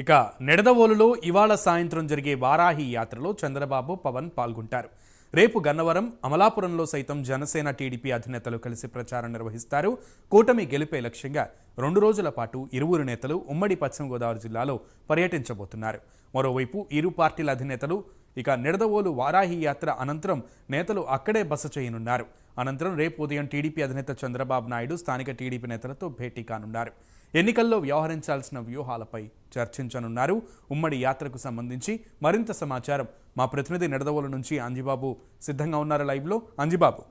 ఇక నిడదవోలులో ఇవాళ సాయంత్రం జరిగే వారాహి యాత్రలో చంద్రబాబు పవన్ పాల్గొంటారు. రేపు గన్నవరం అమలాపురంలో సైతం జనసేన టీడీపీ అధినేతలు కలిసి ప్రచారం నిర్వహిస్తారు. కూటమి గెలిపే లక్ష్యంగా 2 రోజుల పాటు ఇరువురు నేతలు ఉమ్మడి పశ్చిమ గోదావరి జిల్లాలో పర్యటించబోతున్నారు. మరోవైపు ఇరు పార్టీల అధినేతలు ఇక నిడదవోలు వారాహి యాత్ర అనంతరం నేతలు అక్కడే బస చేయనున్నారు. అనంతరం రేపు ఉదయం టీడీపీ అధినేత చంద్రబాబు నాయుడు స్థానిక టీడీపీ నేతలతో భేటీ కానున్నారు. ఎన్నికల్లో వ్యవహరించాల్సిన వ్యూహాలపై చర్చించనున్నారు. ఉమ్మడి యాత్రకు సంబంధించి మరింత సమాచారం మా ప్రతినిధి నిడదవోలు నుంచి అంజిబాబు సిద్ధంగా ఉన్నారు. లైవ్లో అంజిబాబు.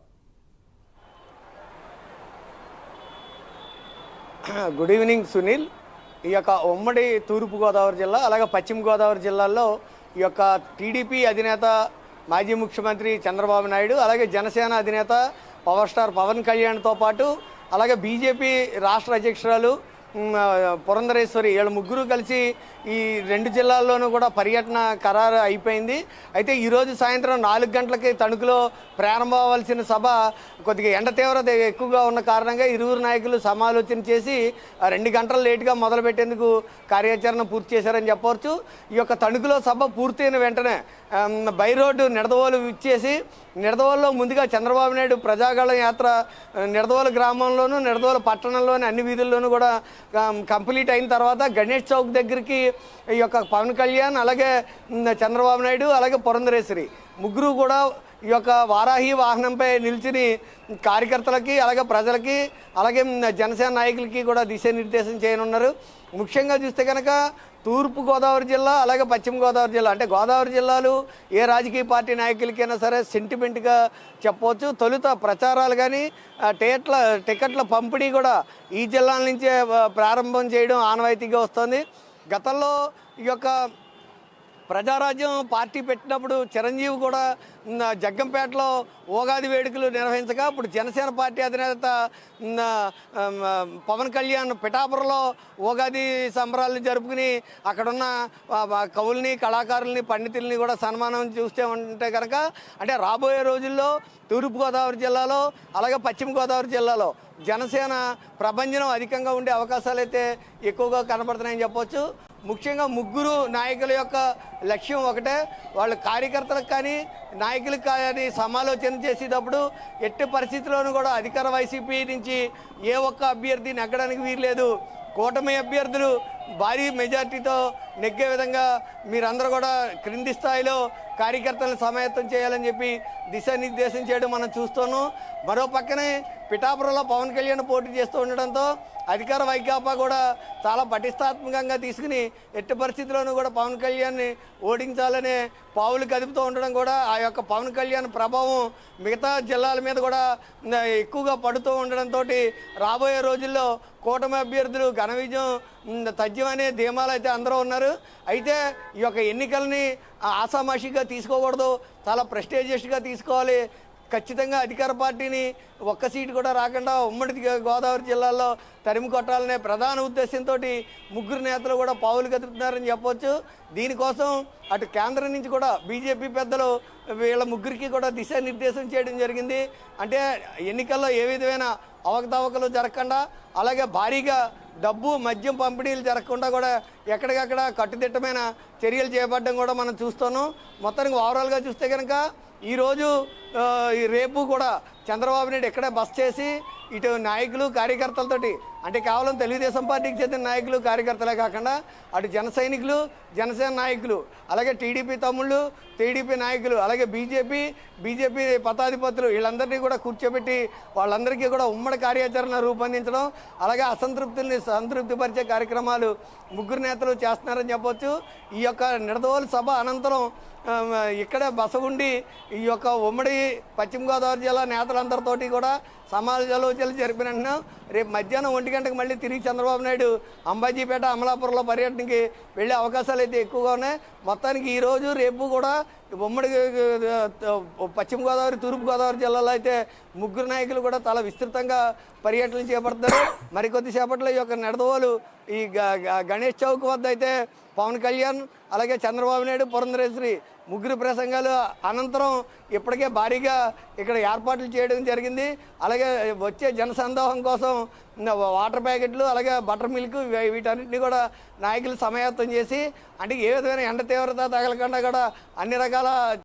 Good evening Sunil. ఈ యొక్క ఉమ్మడి తూర్పుగోదావరి జిల్లా అలాగే పశ్చిమ గోదావరి జిల్లాల్లో ఈ యొక్క టీడీపీ అధినేత మాజీ ముఖ్యమంత్రి చంద్రబాబు నాయుడు అలాగే జనసేన అధినేత పవర్ స్టార్ పవన్ కళ్యాణ్తో పాటు అలాగే బీజేపీ రాష్ట్ర అధ్యక్షురాలు పురంధరేశ్వరి వీళ్ళ ముగ్గురు కలిసి ఈ 2 జిల్లాల్లోనూ కూడా పర్యటన ఖరారు అయిపోయింది. అయితే ఈరోజు సాయంత్రం 4 గంటలకి తణుకులో ప్రారంభమవలసిన సభ కొద్దిగా ఎండ తీవ్రత ఎక్కువగా ఉన్న కారణంగా ఇరువురు నాయకులు సమాలోచన చేసి 2 గంటలు లేటుగా మొదలుపెట్టేందుకు కార్యాచరణ పూర్తి చేశారని చెప్పవచ్చు. ఈ యొక్క తణుకులో సభ పూర్తయిన వెంటనే బై రోడ్డు నిడదవోలు ఇచ్చేసి నిడదవోలులో ముందుగా చంద్రబాబు నాయుడు ప్రజాగళం యాత్ర నిడదవోలు గ్రామంలోనూ నిడదవోలు పట్టణంలోని అన్ని వీధుల్లోనూ కూడా కంప్లీట్ అయిన తర్వాత గణేష్ చౌక్ దగ్గరికి ఈ యొక్క పవన్ కళ్యాణ్ అలాగే చంద్రబాబు నాయుడు అలాగే పురంధరేశ్వరి ముగ్గురు కూడా ఈ యొక్క వారాహి వాహనంపై నిలిచిని కార్యకర్తలకి అలాగే ప్రజలకి అలాగే జనసేన నాయకులకి కూడా దిశానిర్దేశం చేయనున్నారు. ముఖ్యంగా చూస్తే కనుక తూర్పు గోదావరి జిల్లా అలాగే పశ్చిమ గోదావరి జిల్లా అంటే గోదావరి జిల్లాలు ఏ రాజకీయ పార్టీ నాయకులకైనా సరే సెంటిమెంట్గా చెప్పవచ్చు. తొలుత ప్రచారాలు కానీ టికెట్ల పంపిణీ కూడా ఈ జిల్లాల నుంచే ప్రారంభం చేయడం ఆనవాయితీగా వస్తుంది. గతంలో ఈ యొక్క ప్రజారాజ్యం పార్టీ పెట్టినప్పుడు చిరంజీవి కూడా జగ్గంపేటలో ఉగాది వేడుకలు నిర్వహించగా ఇప్పుడు జనసేన పార్టీ అధినేత పవన్ కళ్యాణ్ పిఠాపురంలో ఉగాది సంబరాలను జరుపుకుని అక్కడున్న కవుల్ని కళాకారుల్ని పండితుల్ని కూడా సన్మానం చూస్తే ఉంటే కనుక అంటే రాబోయే రోజుల్లో తూర్పుగోదావరి జిల్లాలో అలాగే పశ్చిమ గోదావరి జిల్లాలో జనసేన ప్రభంజనం అధికంగా ఉండే అవకాశాలు అయితే ఎక్కువగా కనబడుతున్నాయని చెప్పవచ్చు. ముఖ్యంగా ముగ్గురు నాయకుల యొక్క లక్ష్యం ఒకటే, వాళ్ళ కార్యకర్తలకు కానీ నాయకులకు కానీ సమాలోచన చేసేటప్పుడు ఎట్టి పరిస్థితుల్లోనూ కూడా అధికార వైసీపీ నుంచి ఏ ఒక్క అభ్యర్థి నెగ్గడానికి వీల్లేదు. కూటమి అభ్యర్థులు భారీ మెజార్టీతో నెగ్గే విధంగా మీరందరూ కూడా క్రింది స్థాయిలో కార్యకర్తలను సమాయత్తం చేయాలని చెప్పి దిశానిర్దేశం చేయడం మనం చూస్తున్నాం. మరో పక్కనే పిఠాపురంలో పవన్ కళ్యాణ్ పోటీ చేస్తూ ఉండడంతో అధికార వైకాపా కూడా చాలా పటిష్టాత్మకంగా తీసుకుని ఎట్టి పరిస్థితుల్లోనూ కూడా పవన్ కళ్యాణ్ని ఓడించాలనే పావులు కదుపుతూ ఉండడం కూడా ఆ యొక్క పవన్ కళ్యాణ్ ప్రభావం మిగతా జిల్లాల మీద కూడా ఎక్కువగా పడుతూ ఉండడంతో రాబోయే రోజుల్లో కూటమి అభ్యర్థులు ఘన విజయం తథ్యమనే ధీమాలు అయితే అందరూ ఉన్నారు. అయితే ఈ యొక్క ఎన్నికల్ని ఆషామాషిగా తీసుకోకూడదు, చాలా ప్రెస్టేజియస్గా తీసుకోవాలి. ఖచ్చితంగా అధికార పార్టీని ఒక్క సీటు కూడా రాకుండా ఉమ్మడి గోదావరి జిల్లాలో తరిమి కొట్టాలనే ప్రధాన ఉద్దేశంతో ముగ్గురు నేతలు కూడా పావులు కదుపుతున్నారని చెప్పవచ్చు. దీనికోసం అటు కేంద్రం నుంచి కూడా బీజేపీ పెద్దలు వీళ్ళ ముగ్గురికి కూడా దిశానిర్దేశం చేయడం జరిగింది. అంటే ఎన్నికల్లో ఏ విధమైన అవకతవకలు జరగకుండా అలాగే భారీగా డబ్బు మద్యం పంపిణీలు జరగకుండా కూడా ఎక్కడికక్కడ కట్టుదిట్టమైన చర్యలు చేపట్టడం కూడా మనం చూస్తున్నాం. మొత్తానికి ఓవరాల్గా చూస్తే కనుక ఈరోజు రేపు కూడా చంద్రబాబు నాయుడు ఇక్కడే బస్ చేసి ఇటు నాయకులు కార్యకర్తలతోటి అంటే కేవలం తెలుగుదేశం పార్టీకి చెందిన నాయకులు కార్యకర్తలే కాకుండా అటు జన సైనికులు జనసేన నాయకులు అలాగే టీడీపీ తమ్ముళ్ళు టీడీపీ నాయకులు అలాగే బీజేపీ పతాధిపతులు వీళ్ళందరినీ కూడా కూర్చోబెట్టి వాళ్ళందరికీ కూడా ఉమ్మడి కార్యాచరణ రూపొందించడం అలాగే అసంతృప్తుల్ని సంతృప్తిపరిచే కార్యక్రమాలు ముగ్గురు నేతలు చేస్తున్నారని చెప్పవచ్చు. ఈ యొక్క నిడదవోలు సభ అనంతరం ఇక్కడ బస ఉండి ఈ యొక్క ఉమ్మడి పశ్చిమ గోదావరి జిల్లా నేతలందరితోటి కూడా సమాలోచనలు జరిపినట్టు రేపు మధ్యాహ్నం 1 గంటకు మళ్ళీ తిరిగి చంద్రబాబు నాయుడు అంబాజీపేట అమలాపురంలో పర్యటనకి వెళ్ళే అవకాశాలు అయితే ఎక్కువగా ఉన్నాయి. మొత్తానికి ఈరోజు రేపు కూడా ఉమ్మడి పశ్చిమ గోదావరి తూర్పు గోదావరి జిల్లాలో అయితే ముగ్గురు నాయకులు కూడా చాలా విస్తృతంగా పర్యటనలు చేపడతారు. మరికొద్దిసేపట్లో ఈ యొక్క నిడదవోలు ఈ గణేష్ చౌక్ వద్ద అయితే పవన్ కళ్యాణ్ అలాగే చంద్రబాబు నాయుడు, పురంధరేశ్వరి ముగ్గురు ప్రసంగాలు అనంతరం ఇప్పటికే భారీగా ఇక్కడ ఏర్పాట్లు చేయడం జరిగింది. అలాగే వచ్చే జనసందోహం కోసం వాటర్ ప్యాకెట్లు అలాగే బటర్ మిల్క్ వీటన్నిటిని కూడా నాయకులు సమాయత్తం చేసి అంటే ఏ విధమైన ఎండ తీవ్రత తగలకుండా కూడా అన్ని రకాల